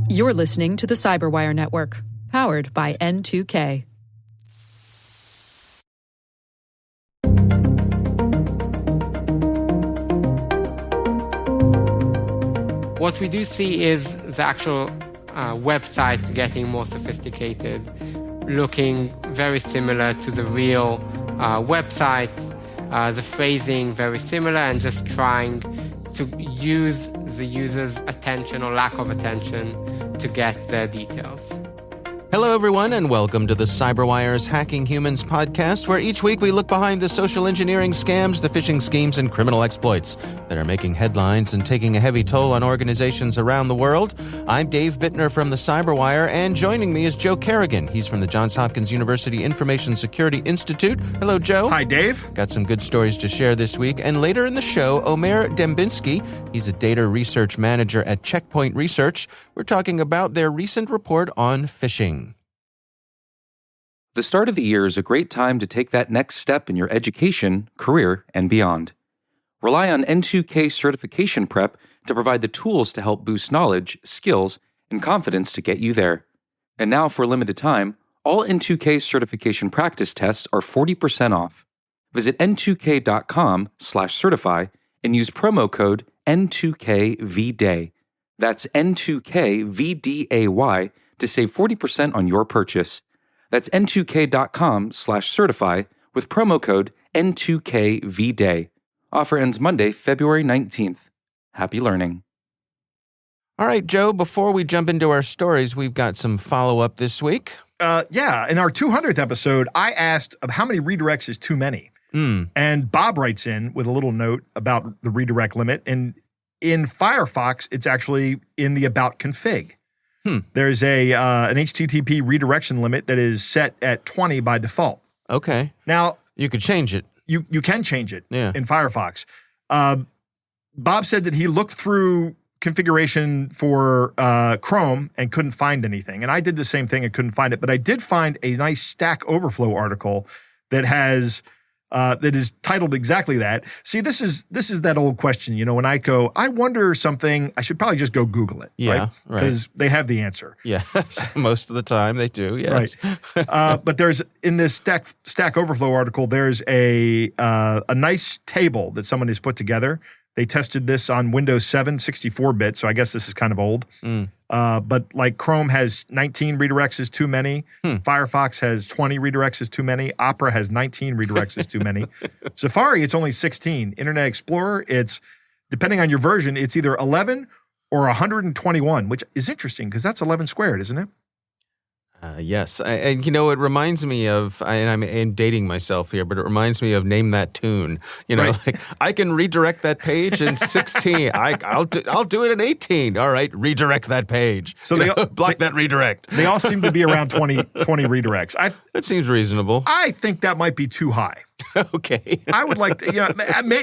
You're listening to the Cyberwire Network, powered by N2K. What we do see is the actual websites getting more sophisticated, looking very similar to the real websites, the phrasing very similar, and just trying to use the user's attention or lack of attention to get their details. Hello, everyone, and welcome to the CyberWire's Hacking Humans podcast, where each week we look behind the social engineering scams, the phishing schemes, and criminal exploits that are making headlines and taking a heavy toll on organizations around the world. I'm Dave Bittner from the CyberWire, and joining me is Joe Kerrigan. He's from the Johns Hopkins University Information Security Institute. Hello, Joe. Hi, Dave. Got some good stories to share this week. And later in the show, Omer Dembinski. He's a data research manager at Checkpoint Research. We're talking about their recent report on phishing. The start of the year is a great time to take that next step in your education, career, and beyond. Rely on N2K certification prep to provide the tools to help boost knowledge, skills, and confidence to get you there. And now, for a limited time, all N2K certification practice tests are 40% off. Visit n2k.com/certify and use promo code N2KVDAY. That's N2KVDAY to save 40% on your purchase. That's n2k.com/certify with promo code N2KVDAY. Offer ends Monday, February 19th. Happy learning. All right, Joe, before we jump into our stories, we've got some follow-up this week. In our 200th episode, I asked how many redirects is too many. And Bob writes in with a little note about the redirect limit. And in Firefox, it's actually in the About config. There's an HTTP redirection limit that is set at 20 by default. Okay. Now, you could change it. You can change it in Firefox. Bob said that he looked through configuration for Chrome and couldn't find anything. And I did the same thing and couldn't find it. But I did find a nice Stack Overflow article that has that is titled exactly that. See, this is that old question. You know, when I go, I wonder something, I should probably just go Google it. Yeah, right. Because they have the answer. Yes, most of the time they do, yes. Right. But there's, in this Stack Overflow article, there's a nice table that someone has put together. They tested this on Windows 7, 64-bit, so I guess this is kind of old. But like Chrome has 19 redirects is too many. Firefox has 20 redirects is too many. Opera has 19 redirects is too many. Safari, it's only 16. Internet Explorer, it's, depending on your version, it's either 11 or 121, which is interesting because that's 11 squared, isn't it? Yes. And, you know, it reminds me of, and I'm dating myself here, but it reminds me of Name That Tune. You know, like, I can redirect that page in 16. I'll do it in 18. All right, redirect that page. So block that redirect. They all seem to be around 20 redirects. That seems reasonable. I think that might be too high. Okay. I would like to,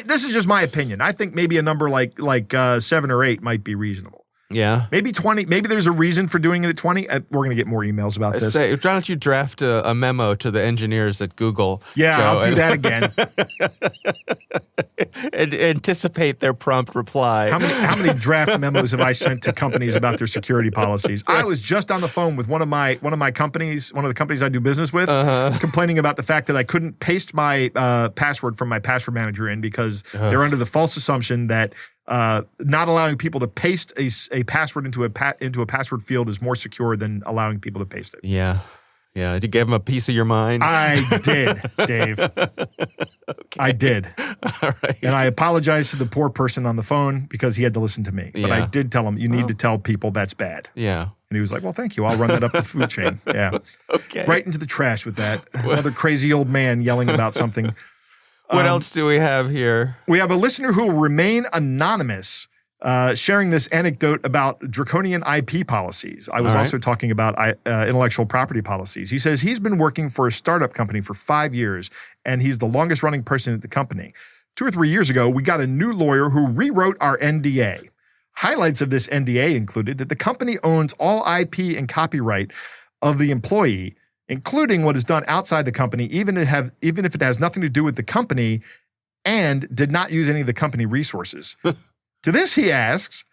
this is just my opinion. I think maybe a number like 7 or 8 might be reasonable. Yeah. Maybe 20. Maybe there's a reason for doing it at 20. We're going to get more emails about this. Why don't you draft a memo to the engineers at Google? Yeah, Joe, I'll do that again. And anticipate their prompt reply. How many draft memos have I sent to companies about their security policies? I was just on the phone with one of the companies I do business with, complaining about the fact that I couldn't paste my password from my password manager in because they're under the false assumption that not allowing people to paste a password into a password field is more secure than allowing people to paste it. Yeah. Yeah. Did you give them a piece of your mind? I did, Dave. Okay. I did. All right. And I apologized to the poor person on the phone because he had to listen to me. But I did tell him, you need to tell people that's bad. Yeah. And he was like, well, thank you. I'll run that up the food chain. Yeah. Okay. Right into the trash with that. Another crazy old man yelling about something. What else do we have here? We have a listener who will remain anonymous, sharing this anecdote about draconian IP policies. I was also talking about intellectual property policies. He says he's been working for a startup company for 5 years, and he's the longest running person at the company. 2 or 3 years ago, we got a new lawyer who rewrote our NDA. Highlights of this NDA included that the company owns all IP and copyright of the employee, including what is done outside the company, even if it has nothing to do with the company, and did not use any of the company resources. To this, he asks,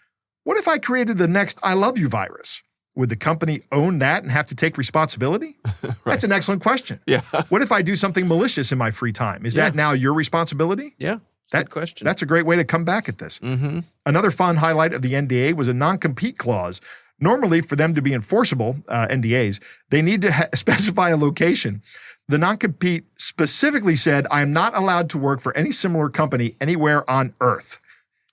What if I created the next I love you virus? Would the company own that and have to take responsibility? Right. That's an excellent question. Yeah. What if I do something malicious in my free time? Is that now your responsibility? Yeah. Good question. That's a great way to come back at this. Mm-hmm. Another fun highlight of the NDA was a non-compete clause. Normally, for them to be enforceable, NDAs, they need to specify a location. The non-compete specifically said, I am not allowed to work for any similar company anywhere on Earth.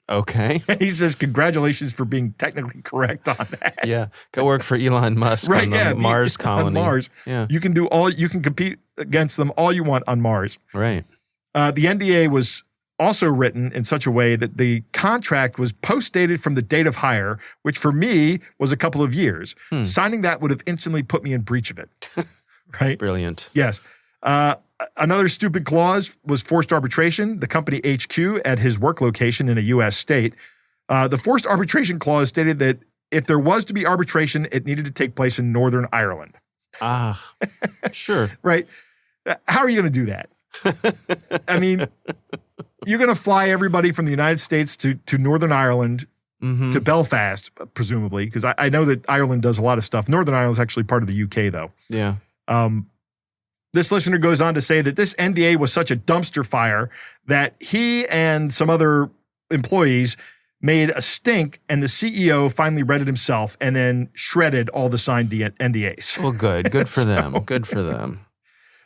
Okay. And he says, congratulations for being technically correct on that. Yeah. Go work for Elon Musk on the Mars colony. On Mars. Yeah. You can compete against them all you want on Mars. Right. The NDA was also written in such a way that the contract was post-dated from the date of hire, which for me was a couple of years. Signing that would have instantly put me in breach of it. Right? Brilliant. Yes. Another stupid clause was forced arbitration. The company HQ at his work location in a U.S. state. The forced arbitration clause stated that if there was to be arbitration, it needed to take place in Northern Ireland. Sure. Right? How are you going to do that? I mean, you're going to fly everybody from the United States to Northern Ireland, to Belfast, presumably, because I know that Ireland does a lot of stuff. Northern Ireland is actually part of the UK, though. Yeah. This listener goes on to say that this NDA was such a dumpster fire that he and some other employees made a stink, and the CEO finally read it himself and then shredded all the signed NDAs. Well, good. Good for them. Good for them.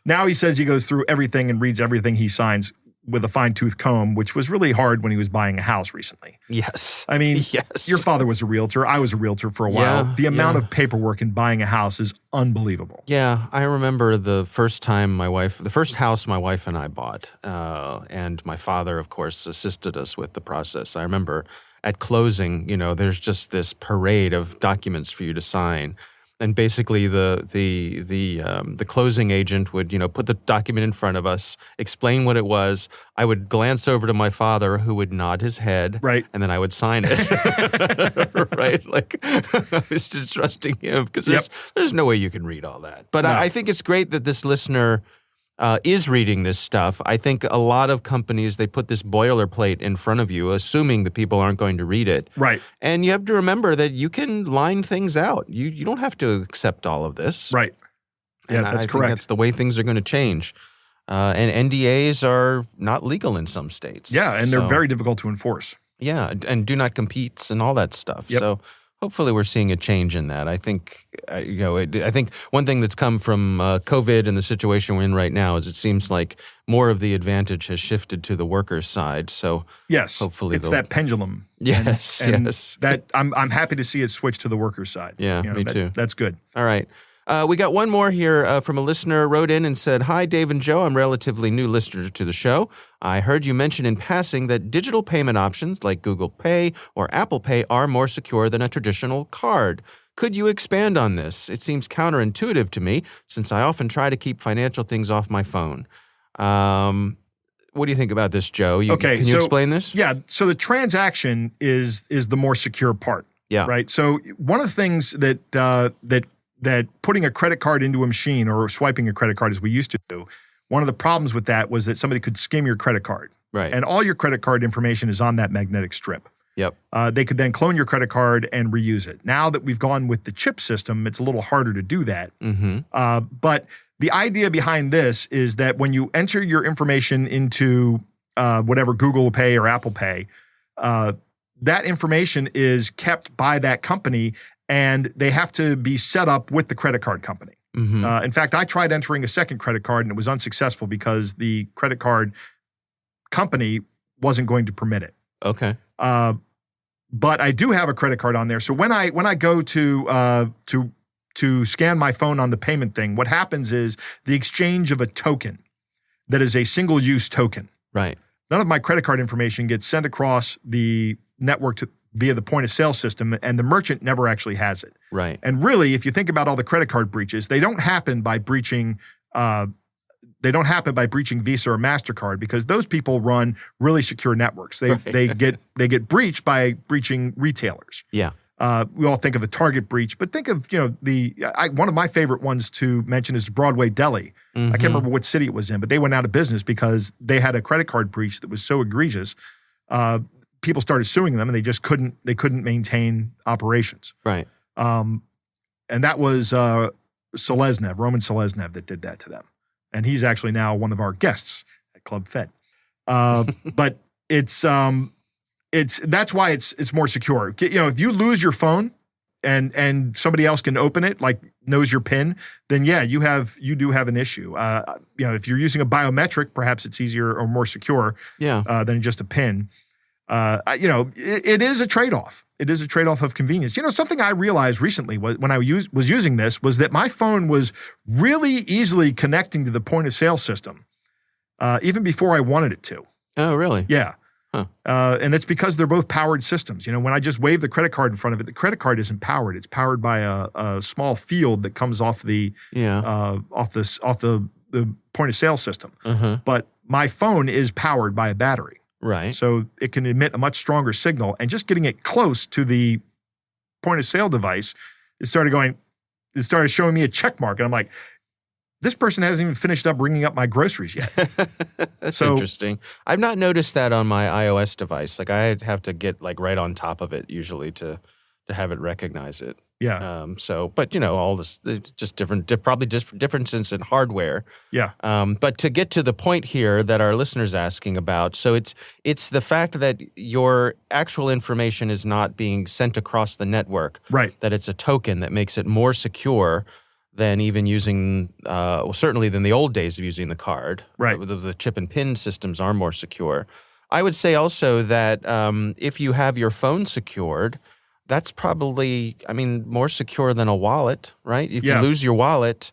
Now he says he goes through everything and reads everything he signs with a fine-tooth comb, which was really hard when he was buying a house recently. Yes. I mean, yes. Your father was a realtor. I was a realtor for a while. The amount of paperwork in buying a house is unbelievable. Yeah. I remember the first house my wife and I bought, and my father, of course, assisted us with the process. I remember at closing, there's just this parade of documents for you to sign. And basically, the closing agent would, put the document in front of us, explain what it was. I would glance over to my father, who would nod his head, right, and then I would sign it, right? Like I was just trusting him because there's no way you can read all that. But I think it's great that this listener is reading this stuff. I think a lot of companies, they put this boilerplate in front of you, assuming that people aren't going to read it. Right. And you have to remember that you can line things out. You don't have to accept all of this. Right. Yeah, and that's I correct. think that's the way things are going to change. And NDAs are not legal in some states. Yeah, and they're very difficult to enforce. Yeah, and do not competes and all that stuff. Yep. So hopefully we're seeing a change in that. I think, I think one thing that's come from COVID and the situation we're in right now is it seems like more of the advantage has shifted to the workers' side. So yes, hopefully it's that pendulum. Yes, and yes. That I'm happy to see it switch to the workers' side. Yeah, me too. That's good. All right. We got one more here from a listener wrote in and said, "Hi, Dave and Joe. I'm a relatively new listener to the show. I heard you mention in passing that digital payment options like Google Pay or Apple Pay are more secure than a traditional card. Could you expand on this? It seems counterintuitive to me since I often try to keep financial things off my phone." What do you think about this, Joe? Okay, can you explain this? Yeah. So the transaction is the more secure part. Yeah. Right. So one of the things that putting a credit card into a machine or swiping a credit card as we used to do, one of the problems with that was that somebody could skim your credit card. Right. And all your credit card information is on that magnetic strip. Yep. They could then clone your credit card and reuse it. Now that we've gone with the chip system, it's a little harder to do that. Mm-hmm. But the idea behind this is that when you enter your information into whatever Google Pay or Apple Pay, that information is kept by that company and they have to be set up with the credit card company. Mm-hmm. In fact, I tried entering a second credit card and it was unsuccessful because the credit card company wasn't going to permit it. Okay. But I do have a credit card on there. So when I go to scan my phone on the payment thing, what happens is the exchange of a token that is a single-use token. Right. None of my credit card information gets sent across the network via the point-of-sale system, and the merchant never actually has it. Right. And really, if you think about all the credit card breaches, they don't happen by breaching Visa or MasterCard because those people run really secure networks. They get breached by breaching retailers. Yeah. We all think of the Target breach, but think of one of my favorite ones to mention is Broadway Deli. Mm-hmm. I can't remember what city it was in, but they went out of business because they had a credit card breach that was so egregious. people started suing them, and they just couldn't maintain operations. Right. And that was Roman Seleznev that did that to them. And he's actually now one of our guests at Club Fed. But that's why it's more secure. If you lose your phone and somebody else can open it, like knows your PIN, then yeah, you do have an issue. If you're using a biometric, perhaps it's easier or more secure than just a PIN. It is a trade-off. It is a trade-off of convenience. Something I realized recently when I was using this was that my phone was really easily connecting to the point-of-sale system, even before I wanted it to. Oh, really? Yeah. Huh. And it's because they're both powered systems. When I just wave the credit card in front of it, the credit card isn't powered. It's powered by a small field that comes off the point-of-sale system. Uh-huh. But my phone is powered by a battery. Right. So it can emit a much stronger signal, and just getting it close to the point of sale device, it started showing me a check mark. And I'm like, this person hasn't even finished up ringing up my groceries yet. That's interesting. I've not noticed that on my iOS device. Like I have to get like right on top of it usually to have it recognize it. Yeah. But all this, it's just probably just differences in hardware. Yeah. But to get to the point here that our listeners asking about, so it's the fact that your actual information is not being sent across the network. Right. That it's a token that makes it more secure than even using, certainly than the old days of using the card. Right. The chip and PIN systems are more secure. I would say also that if you have your phone secured, that's probably, more secure than a wallet, right? If you lose your wallet,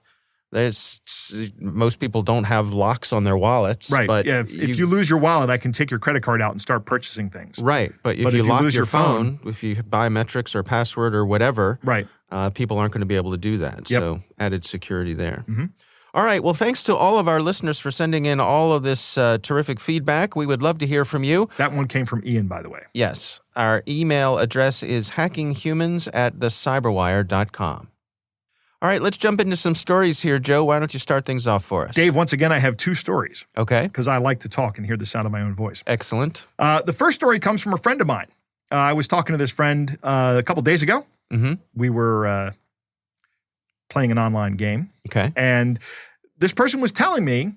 most people don't have locks on their wallets. Right. But yeah. If you lose your wallet, I can take your credit card out and start purchasing things. Right. But if you lock your phone, if you biometrics or password or whatever, right, people aren't going to be able to do that. Yep. So added security there. Mm-hmm. All right. Well, thanks to all of our listeners for sending in all of this terrific feedback. We would love to hear from you. That one came from Ian, by the way. Yes. Our email address is hackinghumans@thecyberwire.com. All right. Let's jump into some stories here. Joe, why don't you start things off for us? Dave, once again, I have two stories. Okay. Because I like to talk and hear the sound of my own voice. Excellent. The first story comes from a friend of mine. I was talking to this friend a couple days ago. Mm-hmm. We were playing an online game. Okay. And this person was telling me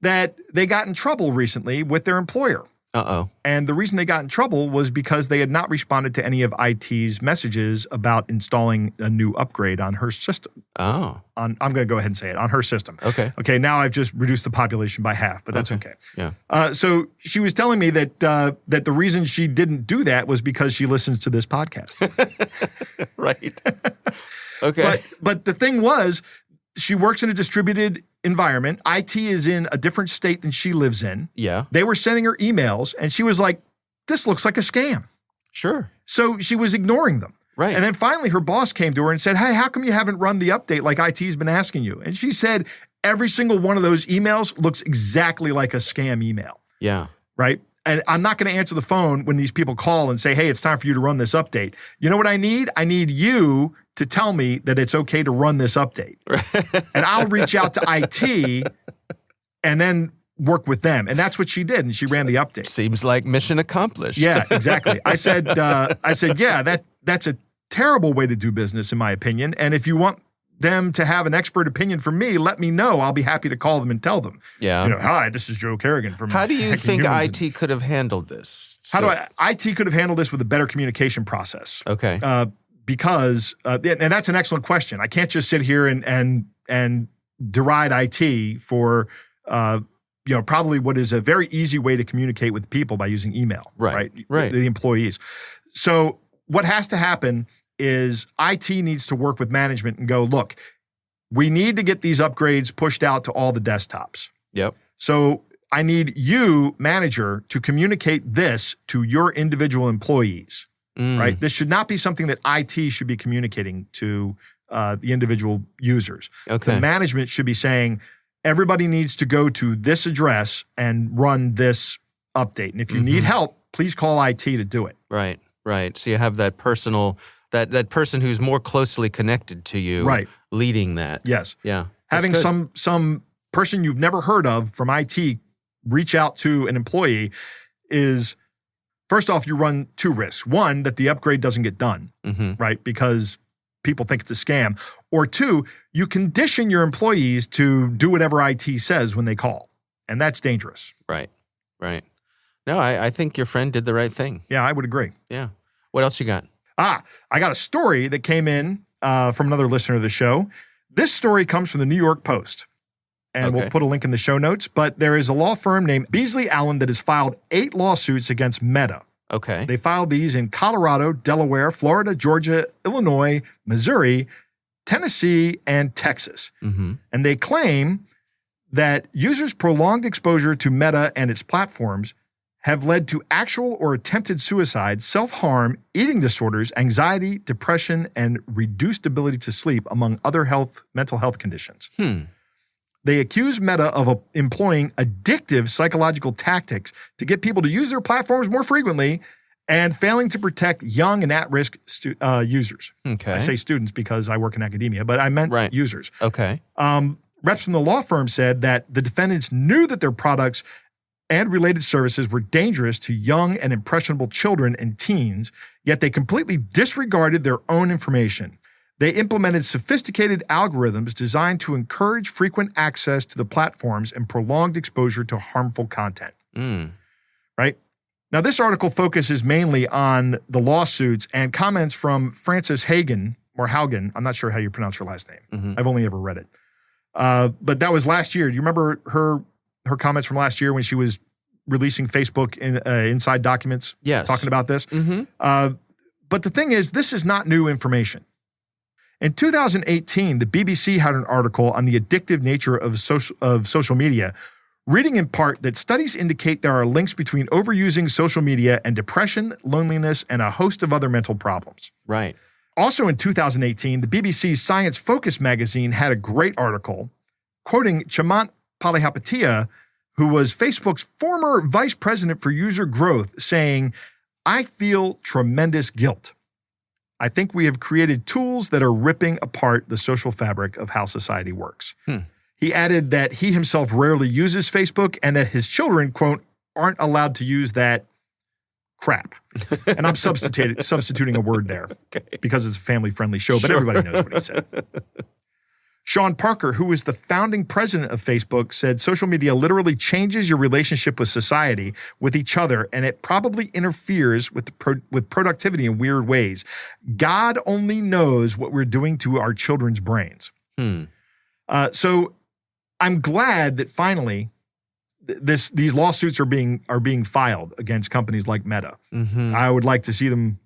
that they got in trouble recently with their employer. Uh-oh. And the reason they got in trouble was because they had not responded to any of IT's messages about installing a new upgrade on her system. Oh. I'm going to go ahead and say it, on her system. Okay. Okay, now I've just reduced the population by half, but that's okay. Yeah. So she was telling me that the reason she didn't do that was because she listens to this podcast. Right. Okay. But the thing was, she works in a distributed environment. IT is in a different state than she lives in. Yeah. They were sending her emails, and she was like, this looks like a scam. Sure. So she was ignoring them. Right. And then finally her boss came to her and said, hey, how come you haven't run the update like IT's been asking you? And she said, every single one of those emails looks exactly like a scam email. Yeah. Right? And I'm not going to answer the phone when these people call and say, hey, it's time for you to run this update. You know what I need? I need you to tell me that it's okay to run this update. And I'll reach out to IT and then work with them. And that's what she did. And she ran the update. Seems like mission accomplished. Yeah, exactly. I said, yeah, that's a terrible way to do business, in my opinion. And if you want them to have an expert opinion from me, let me know. I'll be happy to call them and tell them. Yeah. Hi, this is Joe Kerrigan from How do you Hacking think Humans. IT could have handled this? IT could have handled this with a better communication process. Okay. Because and that's an excellent question. I can't just sit here and deride IT for probably what is a very easy way to communicate with people by using email. Right. The employees. So what has to happen is IT needs to work with management and go, look, we need to get these upgrades pushed out to all the desktops. Yep. So I need you, manager, to communicate this to your individual employees. Right? This should not be something that IT should be communicating to the individual users. Okay. The management should be saying, everybody needs to go to this address and run this update. And if you need help, please call IT to do it. Right. So you have that personal, that person who's more closely connected to you, right, leading that. Yes. Yeah. Having some person you've never heard of from IT reach out to an employee is First off, you run two risks. One, that the upgrade doesn't get done, right? Because people think it's a scam. Or two, you condition your employees to do whatever IT says when they call. And that's dangerous. Right. No, I think your friend did the right thing. Yeah, I would agree. Yeah. What else you got? I got a story that came in from another listener of the show. This story comes from the New York Post. And we'll put a link in the show notes. But there is a law firm named Beasley Allen that has filed 8 lawsuits against Meta. Okay. They filed these in Colorado, Delaware, Florida, Georgia, Illinois, Missouri, Tennessee, and Texas. And they claim that users' prolonged exposure to Meta and its platforms have led to actual or attempted suicide, self-harm, eating disorders, anxiety, depression, and reduced ability to sleep, among other mental health conditions. They accuse Meta of employing addictive psychological tactics to get people to use their platforms more frequently and failing to protect young and at-risk users. Okay. I say students because I work in academia, but I meant users. Okay. Reps from the law firm said that the defendants knew that their products and related services were dangerous to young and impressionable children and teens, yet they completely disregarded their own information. They implemented sophisticated algorithms designed to encourage frequent access to the platforms and prolonged exposure to harmful content. Right? Now, this article focuses mainly on the lawsuits and comments from Frances Haugen, or Haugen. I'm not sure how you pronounce her last name. I've only ever read it. But that was last year. Do you remember her comments from last year when she was releasing Facebook inside documents? Yes. Talking about this? But the thing is, this is not new information. In 2018, the BBC had an article on the addictive nature of social media, reading in part that studies indicate there are links between overusing social media and depression, loneliness, and a host of other mental problems. Right. Also in 2018, the BBC's Science Focus magazine had a great article quoting Chemant Palihapitiya, who was Facebook's former vice president for user growth, saying, "I feel tremendous guilt. I think we have created tools that are ripping apart the social fabric of how society works." He added that he himself rarely uses Facebook and that his children, quote, aren't allowed to use that crap. And I'm substituting a word there because it's a family-friendly show, but everybody knows what he said. Sean Parker, who is the founding president of Facebook, said social media literally changes your relationship with society, with each other, and it probably interferes with productivity in weird ways. God only knows what we're doing to our children's brains. So I'm glad that finally these lawsuits are being filed against companies like Meta. I would like to see them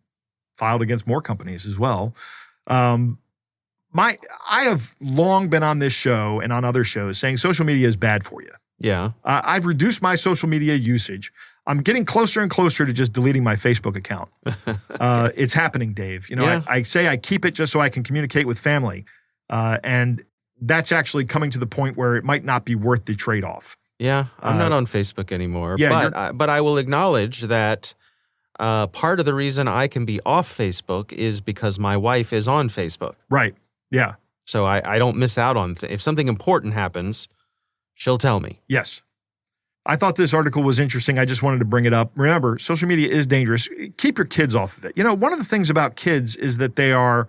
filed against more companies as well. I have long been on this show and on other shows saying social media is bad for you. Yeah. I've reduced my social media usage. I'm getting closer and closer to just deleting my Facebook account. It's happening, Dave. You know, I say I keep it just so I can communicate with family. And that's actually coming to the point where it might not be worth the trade-off. Yeah. I'm not on Facebook anymore. Yeah, but I will acknowledge that part of the reason I can be off Facebook is because my wife is on Facebook. Right. Yeah. So I don't miss out on if something important happens, she'll tell me. Yes. I thought this article was interesting. I just wanted to bring it up. Remember, social media is dangerous. Keep your kids off of it. You know, one of the things about kids is that they are,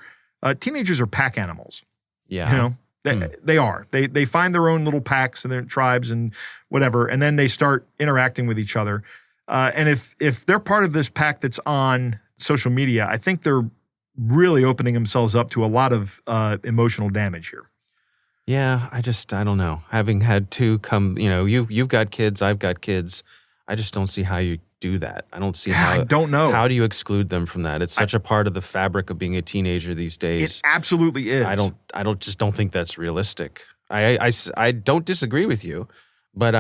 teenagers are pack animals. Yeah. You know, they are. They find their own little packs and their tribes and whatever, and then they start interacting with each other. And if they're part of this pack that's on social media, I think they're really opening themselves up to a lot of emotional damage here. Yeah, I don't know. Having had two come, you know, you've got kids, I've got kids. I just don't see how you do that. I don't see how. I don't know. How do you exclude them from that? It's such a part of the fabric of being a teenager these days. It absolutely is. I don't think that's realistic. I don't disagree with you, but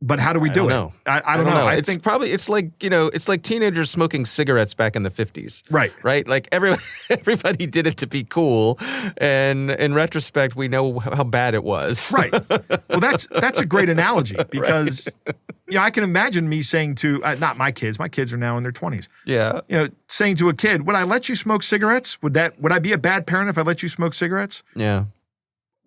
But how do we do it? Know. I don't know. I think it's like, you know, it's like teenagers smoking cigarettes back in the 50s. Right. Right? Like everybody did it to be cool. And in retrospect, we know how bad it was. Right. Well, that's a great analogy because, you know, I can imagine me saying to, not my kids are now in their 20s. Yeah. You know, saying to a kid, would I let you smoke cigarettes? Would I be a bad parent if I let you smoke cigarettes? Yeah.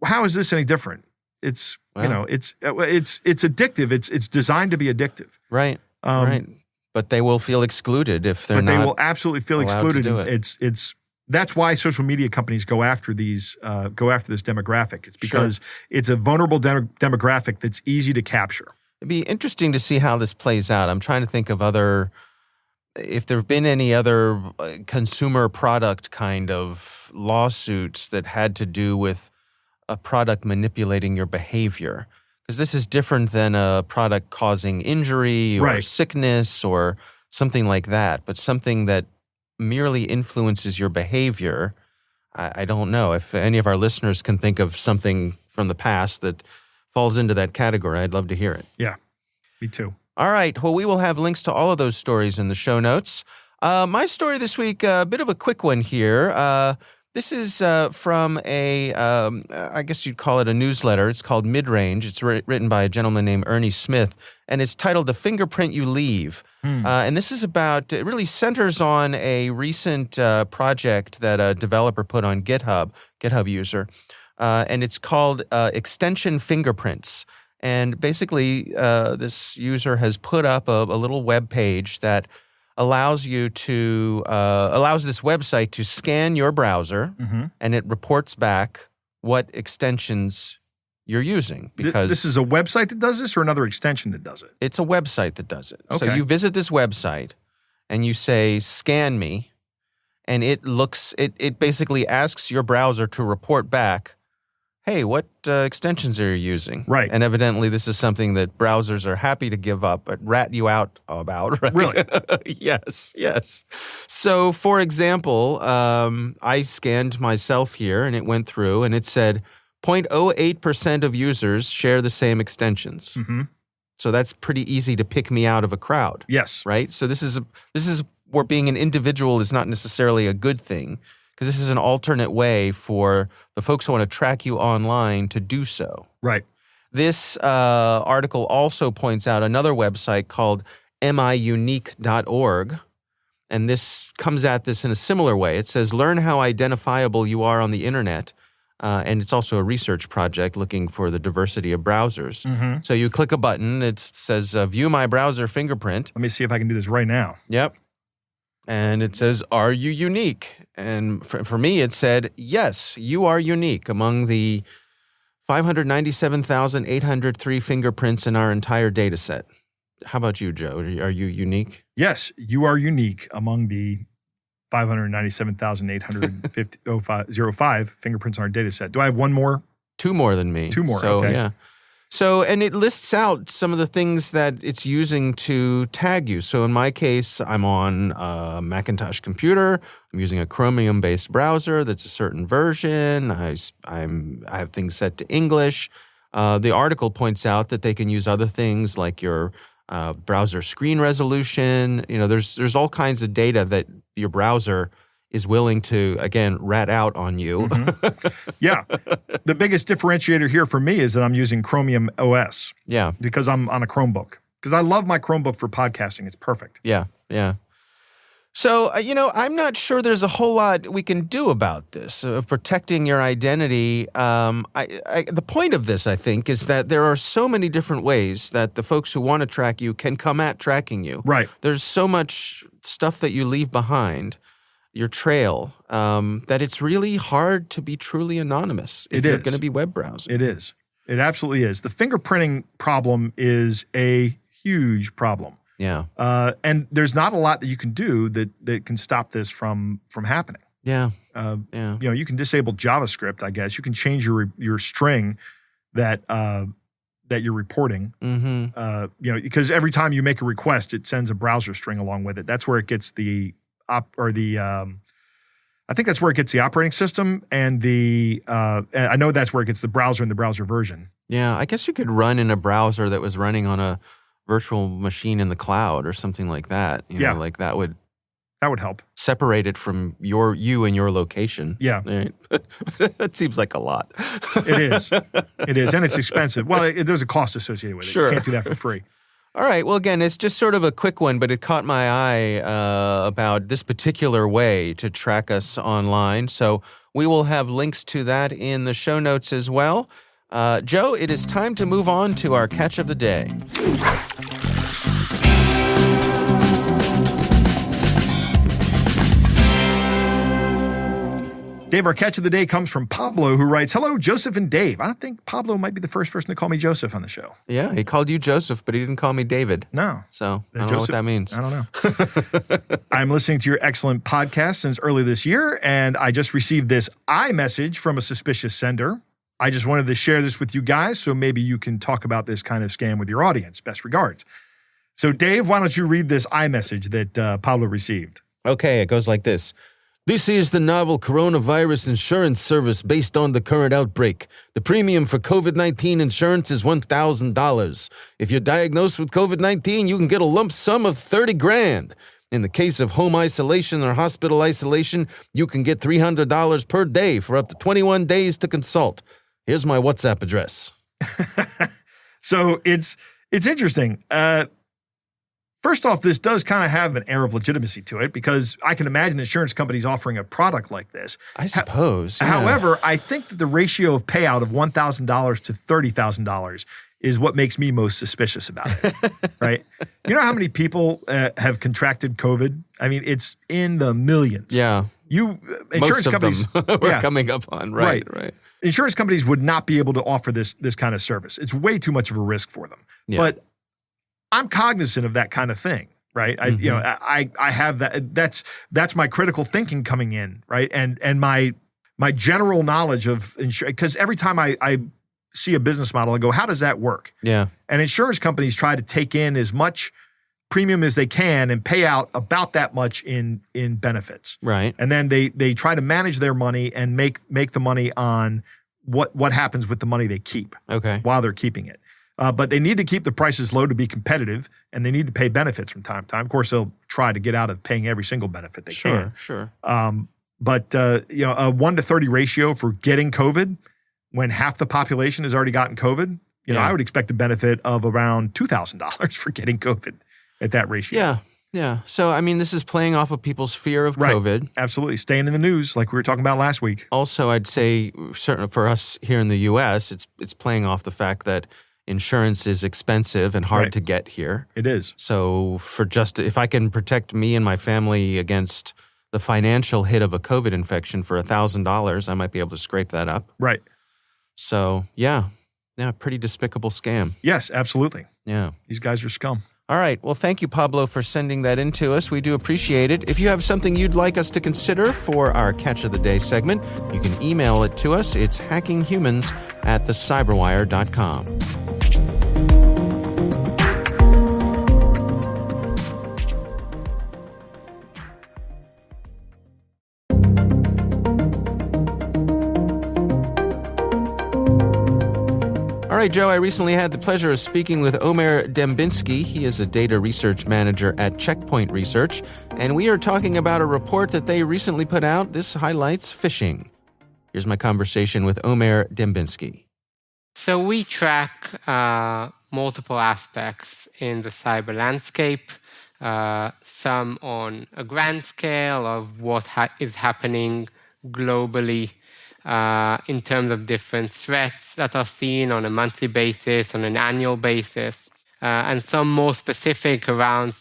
How is this any different? It's, you know, it's addictive. It's designed to be addictive. Right. Right. But they will feel excluded if they're But not. they will absolutely feel allowed to excluded. do And it. it's that's why social media companies go after this demographic. It's because it's a vulnerable demographic that's easy to capture. It'd be interesting to see how this plays out. I'm trying to think of if there have been any other consumer product kind of lawsuits that had to do with a product manipulating your behavior. Because this is different than a product causing injury or sickness or something like that, but something that merely influences your behavior. I don't know. If any of our listeners can think of something from the past that falls into that category, I'd love to hear it. Yeah, me too. All right. Well, we will have links to all of those stories in the show notes. My story this week, a bit of a quick one here. This is from I guess you'd call it a newsletter. It's called Midrange. It's written by a gentleman named Ernie Smith, and it's titled The Fingerprint You Leave. And this is it really centers on a recent project that a developer put on GitHub user, and it's called Extension Fingerprints. And basically, this user has put up a little web page that allows this website to scan your browser, and it reports back what extensions you're using. Because this is a website that does this, or another extension that does it? It's a website that does it. Okay. So you visit this website, and you say, "Scan me," and it basically asks your browser to report back, "Hey, what extensions are you using?" Right. And evidently this is something that browsers are happy to give up, but rat you out about, right? Really? Yes. So, for example, I scanned myself here, and it went through, and it said 0.08% of users share the same extensions. So that's pretty easy to pick me out of a crowd. Yes. Right? So this is where being an individual is not necessarily a good thing, because this is an alternate way for the folks who want to track you online to do so. Right. This article also points out another website called miunique.org, and this comes at this in a similar way. It says, learn how identifiable you are on the internet, and it's also a research project looking for the diversity of browsers. So you click a button, it says, view my browser fingerprint. Let me see if I can do this right now. Yep. And it says, are you unique? And for me, it said, yes, you are unique among the 597,803 fingerprints in our entire data set. How about you, Joe? Are you unique? Yes, you are unique among the 597,805 fingerprints in our data set. Do I have one more? Two more than me. Two more, so, okay. Yeah. So, and it lists out some of the things that it's using to tag you. So in my case, I'm on a Macintosh computer. I'm using a Chromium-based browser that's a certain version. I have things set to English. The article points out that they can use other things like your browser screen resolution. You know, there's all kinds of data that your browser is willing to, again, rat out on you. Yeah. The biggest differentiator here for me is that I'm using Chromium OS. Yeah. Because I'm on a Chromebook. Because I love my Chromebook for podcasting. It's perfect. Yeah. So, I'm not sure there's a whole lot we can do about this, protecting your identity. The point of this, I think, is that there are so many different ways that the folks who want to track you can come at tracking you. Right. There's so much stuff that you leave behind, your trail, that it's really hard to be truly anonymous if you're going to be web browsing. It is. It absolutely is. The fingerprinting problem is a huge problem. Yeah. And there's not a lot that you can do that can stop this from happening. Yeah. You can disable JavaScript, I guess. You can change your string that you're reporting. Because every time you make a request, it sends a browser string along with it. That's where it gets I think that's where it gets the operating system and I know that's where it gets the browser and the browser version. Yeah, I guess you could run in a browser that was running on a virtual machine in the cloud or something like that. Like that would help. Separate it from you and your location. Yeah. Right? That seems like a lot. It is. It is. And it's expensive. Well, there's a cost associated with it. Sure. You can't do that for free. All right. Well, again, it's just sort of a quick one, but it caught my eye about this particular way to track us online. So we will have links to that in the show notes as well. Joe, it is time to move on to our catch of the day. Dave, our catch of the day comes from Pablo, who writes, "Hello, Joseph and Dave." I don't think Pablo might be the first person to call me Joseph on the show. Yeah, he called you Joseph, but he didn't call me David. No. So I don't know what that means. I don't know. I'm listening to your excellent podcast since early this year, and I just received this iMessage from a suspicious sender. I just wanted to share this with you guys, so maybe you can talk about this kind of scam with your audience. Best regards. So, Dave, why don't you read this iMessage that Pablo received? Okay, it goes like this. This is the novel coronavirus insurance service based on the current outbreak. The premium for COVID-19 insurance is $1,000. If you're diagnosed with COVID-19, you can get a lump sum of $30,000. In the case of home isolation or hospital isolation, you can get $300 per day for up to 21 days to consult. Here's my WhatsApp address. So it's interesting. First off, this does kind of have an air of legitimacy to it because I can imagine insurance companies offering a product like this. I suppose. Yeah. However, I think that the ratio of payout of $1,000 to $30,000 is what makes me most suspicious about it, right? You know how many people have contracted COVID? I mean, it's in the millions. Yeah. Insurance companies we're coming up on, right. Insurance companies would not be able to offer this kind of service. It's way too much of a risk for them. Yeah. But I'm cognizant of that kind of thing, right? I have that. That's my critical thinking coming in, right? And my general knowledge of insurance, because every time I see a business model, I go, how does that work? Yeah. And insurance companies try to take in as much premium as they can and pay out about that much in benefits. Right. And then they try to manage their money and make the money on what happens with the money they keep. Okay. While they're keeping it. But they need to keep the prices low to be competitive, and they need to pay benefits from time to time. Of course, they'll try to get out of paying every single benefit they can. Sure. But a 1 to 30 ratio for getting COVID when half the population has already gotten COVID, I would expect a benefit of around $2,000 for getting COVID at that ratio. Yeah. So, I mean, this is playing off of people's fear of COVID. Absolutely. Staying in the news like we were talking about last week. Also, I'd say, certainly for us here in the U.S., it's playing off the fact that insurance is expensive and hard to get here. It is. So if I can protect me and my family against the financial hit of a COVID infection for $1,000, I might be able to scrape that up. Right. So, yeah, pretty despicable scam. Yes, absolutely. Yeah. These guys are scum. All right. Well, thank you, Pablo, for sending that in to us. We do appreciate it. If you have something you'd like us to consider for our Catch of the Day segment, you can email it to us. It's hackinghumans@thecyberwire.com. All right, Joe, I recently had the pleasure of speaking with Omer Dembinski. He is a data research manager at Checkpoint Research, and we are talking about a report that they recently put out. This highlights phishing. Here's my conversation with Omer Dembinski. So we track multiple aspects in the cyber landscape, some on a grand scale of what is happening globally, in terms of different threats that are seen on a monthly basis, on an annual basis, and some more specific around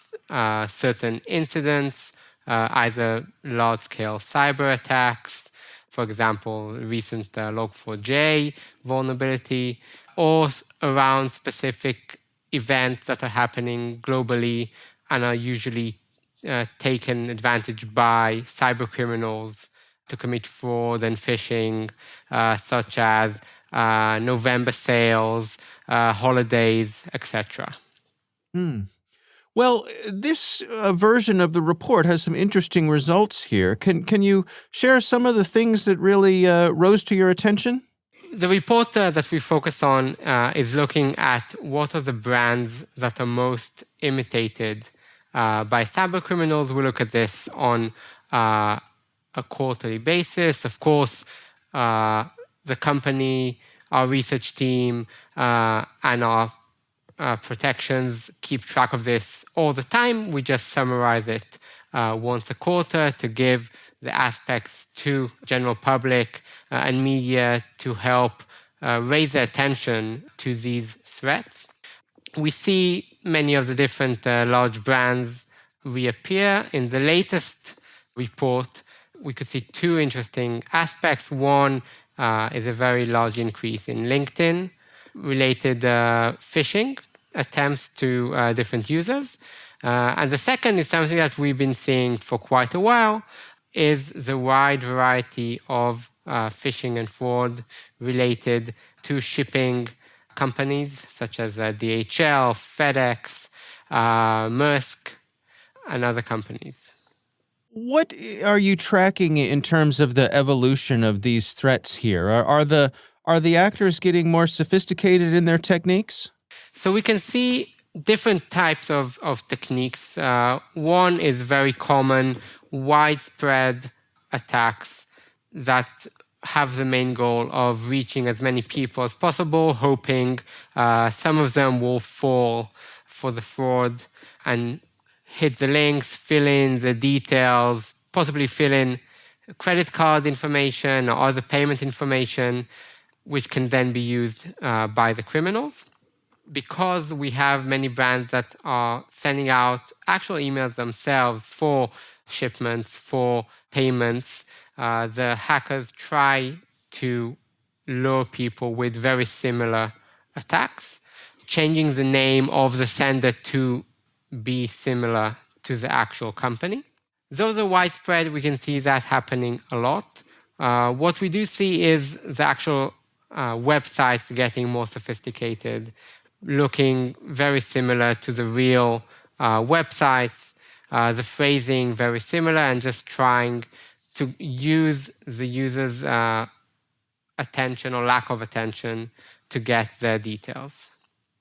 certain incidents, either large-scale cyber attacks, for example, recent Log4j vulnerability, or around specific events that are happening globally and are usually taken advantage by cyber criminals to commit fraud and phishing, such as November sales, holidays, etc. Well, this version of the report has some interesting results here. Can you share some of the things that really rose to your attention? The report that we focus on is looking at what are the brands that are most imitated by cyber criminals. We look at this on a quarterly basis. Of course, the company, our research team, and our protections keep track of this all the time. We just summarize it once a quarter to give the aspects to general public and media to help raise their attention to these threats. We see many of the different large brands reappear. In the latest report, we could see two interesting aspects. One is a very large increase in LinkedIn-related phishing attempts to different users. And the second is something that we've been seeing for quite a while, is the wide variety of phishing and fraud related to shipping companies such as DHL, FedEx, Maersk, and other companies. What are you tracking in terms of the evolution of these threats here? Are the actors getting more sophisticated in their techniques? So we can see different types of techniques. One is very common, widespread attacks that have the main goal of reaching as many people as possible, hoping some of them will fall for the fraud and hit the links, fill in the details, possibly fill in credit card information or other payment information, which can then be used by the criminals. Because we have many brands that are sending out actual emails themselves for shipments, for payments, the hackers try to lure people with very similar attacks, changing the name of the sender to be similar to the actual company. Those are widespread. We can see that happening a lot. What we do see is the actual websites getting more sophisticated, looking very similar to the real websites, the phrasing very similar, and just trying to use the user's attention or lack of attention to get their details.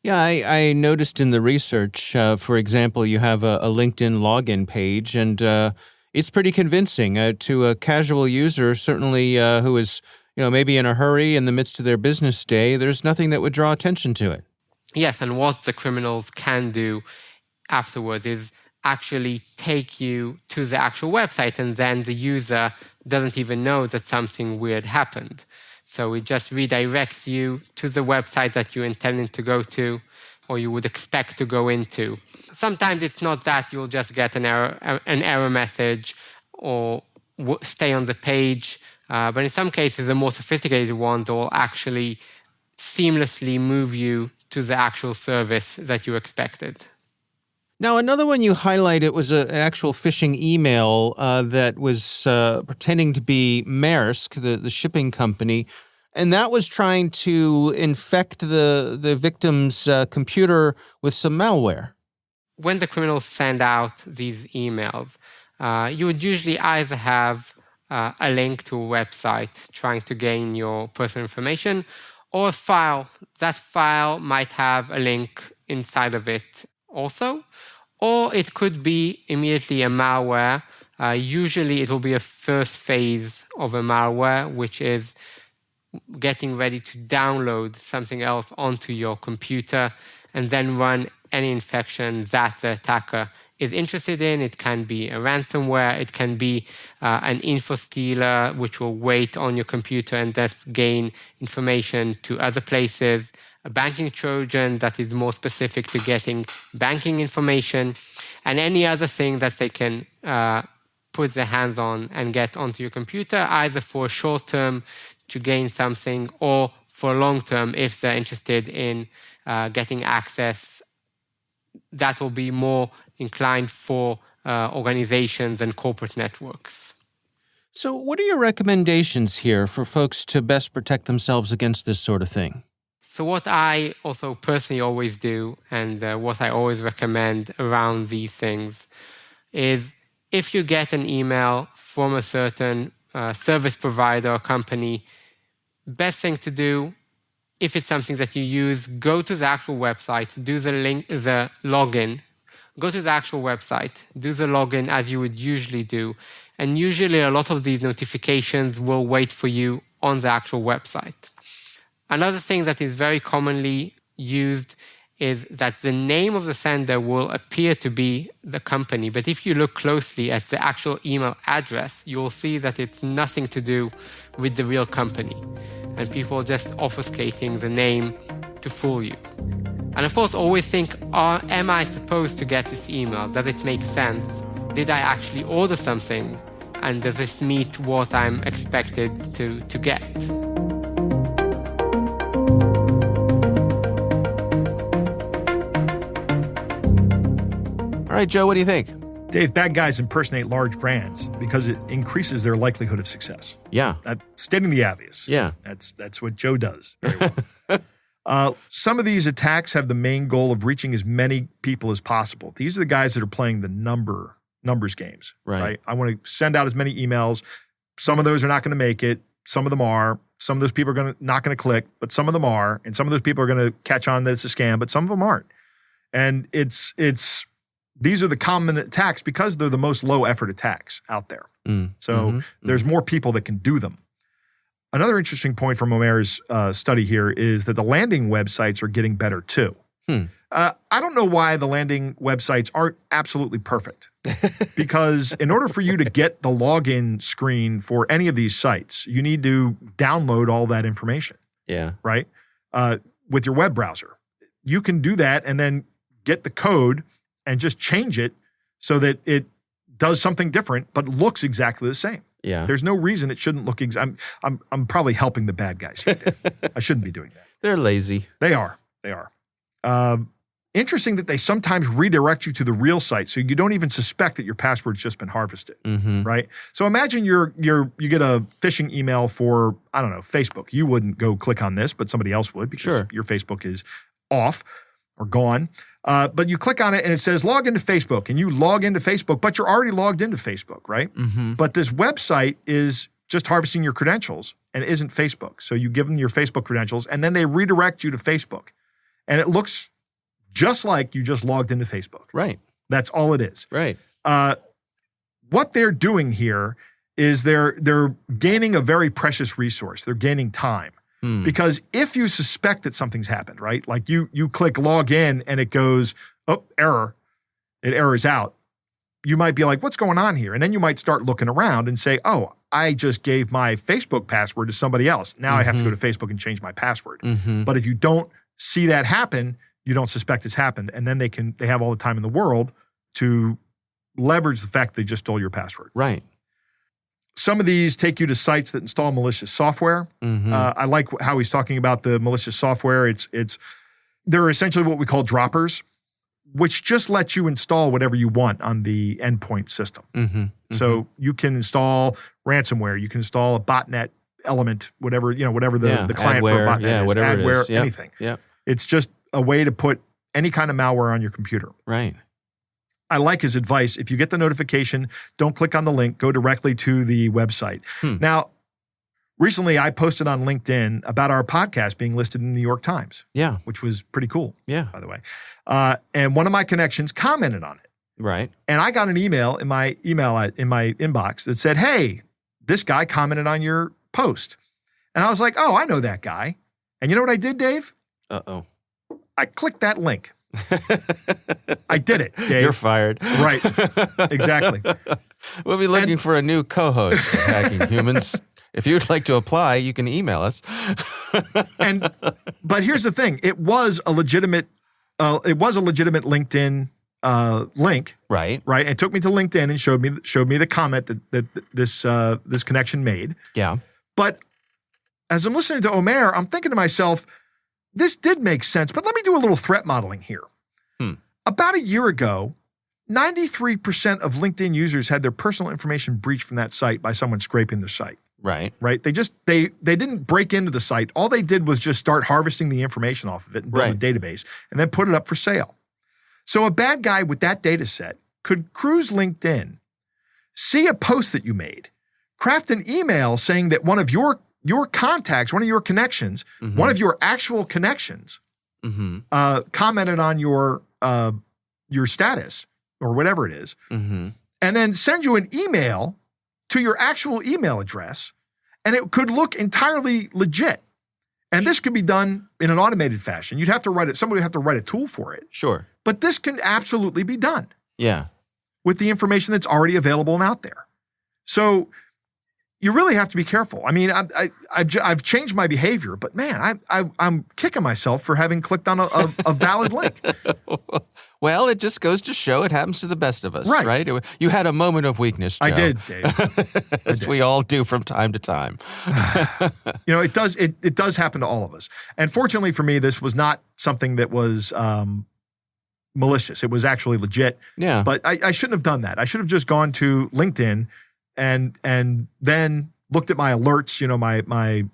Yeah, I noticed in the research, for example, you have a LinkedIn login page, and it's pretty convincing to a casual user, certainly who is, maybe in a hurry in the midst of their business day. There's nothing that would draw attention to it. Yes, and what the criminals can do afterwards is actually take you to the actual website, and then the user doesn't even know that something weird happened. So it just redirects you to the website that you intended to go to or you would expect to go into. Sometimes it's not that, you'll just get an error message or stay on the page. But in some cases, the more sophisticated ones will actually seamlessly move you to the actual service that you expected. Now, another one you highlighted was an actual phishing email that was pretending to be Maersk, the shipping company, and that was trying to infect the victim's computer with some malware. When the criminals send out these emails, you would usually either have a link to a website trying to gain your personal information, or a file. That file might have a link inside of it also. Or it could be immediately a malware. Usually it will be a first phase of a malware, which is getting ready to download something else onto your computer and then run any infection that the attacker is interested in. It can be a ransomware. It can be an info stealer, which will wait on your computer and thus gain information to other places. A banking Trojan that is more specific to getting banking information, and any other thing that they can put their hands on and get onto your computer, either for short term to gain something or for long term if they're interested in getting access. That will be more inclined for organizations and corporate networks. So what are your recommendations here for folks to best protect themselves against this sort of thing? So what I also personally always do, and what I always recommend around these things, is if you get an email from a certain service provider or company, best thing to do, if it's something that you use, go to the actual website, do the login, go to the actual website, do the login as you would usually do, and usually a lot of these notifications will wait for you on the actual website. Another thing that is very commonly used is that the name of the sender will appear to be the company, but if you look closely at the actual email address, you will see that it's nothing to do with the real company, and people are just obfuscating the name to fool you. And of course, always think, am I supposed to get this email? Does it make sense? Did I actually order something? and does this meet what I'm expected to get? All right, Joe, what do you think? Dave, bad guys impersonate large brands because it increases their likelihood of success. Yeah. Stating the obvious. Yeah. That's what Joe does very well. Some of these attacks have the main goal of reaching as many people as possible. These are the guys that are playing the numbers games. Right. I want to send out as many emails. Some of those are not going to make it. Some of them are. Some of those people are not going to click, but some of them are. And some of those people are going to catch on that it's a scam, but some of them aren't. And these are the common attacks because they're the most low effort attacks out there. There's more people that can do them. Another interesting point from Omer's study here is that the landing websites are getting better too. I don't know why the landing websites aren't absolutely perfect because in order for you to get the login screen for any of these sites, you need to download all that information. Yeah. Right? With your web browser. You can do that and then get the code and just change it so that it does something different, but looks exactly the same. Yeah. There's no reason it shouldn't look I'm probably helping the bad guys here, Dave. I shouldn't be doing that. They're lazy. They are. Interesting that they sometimes redirect you to the real site, so you don't even suspect that your password's just been harvested, right? So imagine you get a phishing email for, I don't know, Facebook. You wouldn't go click on this, but somebody else would because your Facebook is off or gone. But you click on it and it says log into Facebook, and you log into Facebook, but you're already logged into Facebook, right? But this website is just harvesting your credentials and isn't Facebook. So you give them your Facebook credentials and then they redirect you to Facebook. And it looks just like you just logged into Facebook. Right. That's all it is. Right. What they're doing here is they're gaining a very precious resource. They're gaining time. Because if you suspect that something's happened, right? Like you click log in and it goes, oh, error. It errors out. You might be like, what's going on here? And then you might start looking around and say, oh, I just gave my Facebook password to somebody else. Now I have to go to Facebook and change my password. But if you don't see that happen, you don't suspect it's happened. And then they have all the time in the world to leverage the fact they just stole your password. Right. Some of these take you to sites that install malicious software. I like how he's talking about the malicious software. They're essentially what we call droppers, which just lets you install whatever you want on the endpoint system. So you can install ransomware. You can install a botnet element, whatever the client for a botnet is. Whatever adware, it is. Yep. Anything. Yep. It's just a way to put any kind of malware on your computer. Right. I like his advice. If you get the notification, don't click on the link. Go directly to the website. Now, recently I posted on LinkedIn about our podcast being listed in the New York Times. Yeah. Which was pretty cool. Yeah. By the way. And one of my connections commented on it. Right. And I got an email in my inbox that said, hey, this guy commented on your post. And I was like, oh, I know that guy. And you know what I did, Dave? Uh-oh. I clicked that link. I did it, Dave. You're fired. Right. Exactly. We'll be looking for a new co-host of Hacking Humans. If you'd like to apply, you can email us. But here's the thing: it was a legitimate LinkedIn link. Right. Right. It took me to LinkedIn and showed me the comment that this connection made. Yeah. But as I'm listening to Omer, I'm thinking to myself, this did make sense, but let me do a little threat modeling here. About a year ago, 93% of LinkedIn users had their personal information breached from that site by someone scraping their site. Right. Right? They didn't break into the site. All they did was just start harvesting the information off of it and build a database and then put it up for sale. So a bad guy with that data set could cruise LinkedIn, see a post that you made, craft an email saying that one of your contacts, one of your connections, one of your actual connections, commented on your status or whatever it is, and then send you an email to your actual email address, and it could look entirely legit. And this could be done in an automated fashion. You'd have to write it. Somebody would have to write a tool for it. Sure. But this can absolutely be done. Yeah. With the information that's already available and out there. So you really have to be careful. I mean, I've changed my behavior, but man, I'm kicking myself for having clicked on a valid link. Well, it just goes to show it happens to the best of us, right? You had a moment of weakness, Joe. I did, Dave. As we all do from time to time. It does happen to all of us. And fortunately for me, this was not something that was malicious. It was actually legit. Yeah. But I shouldn't have done that. I should have just gone to LinkedIn and then looked at my alerts, my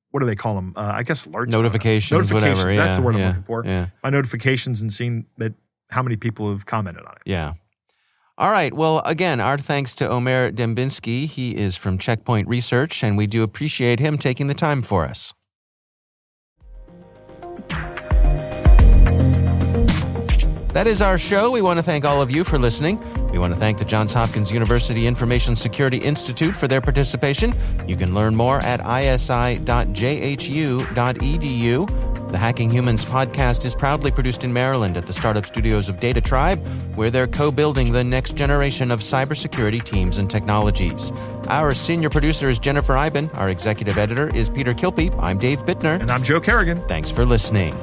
what do they call them? I guess alerts. Notifications, whatever. That's the word I'm looking for. Yeah. My notifications and seeing how many people have commented on it. Yeah. All right. Well, again, our thanks to Omer Dembinski. He is from Checkpoint Research, and we do appreciate him taking the time for us. That is our show. We want to thank all of you for listening. We want to thank the Johns Hopkins University Information Security Institute for their participation. You can learn more at isi.jhu.edu. The Hacking Humans podcast is proudly produced in Maryland at the startup studios of Data Tribe, where they're co-building the next generation of cybersecurity teams and technologies. Our senior producer is Jennifer Iben. Our executive editor is Peter Kilpe. I'm Dave Bittner. And I'm Joe Kerrigan. Thanks for listening.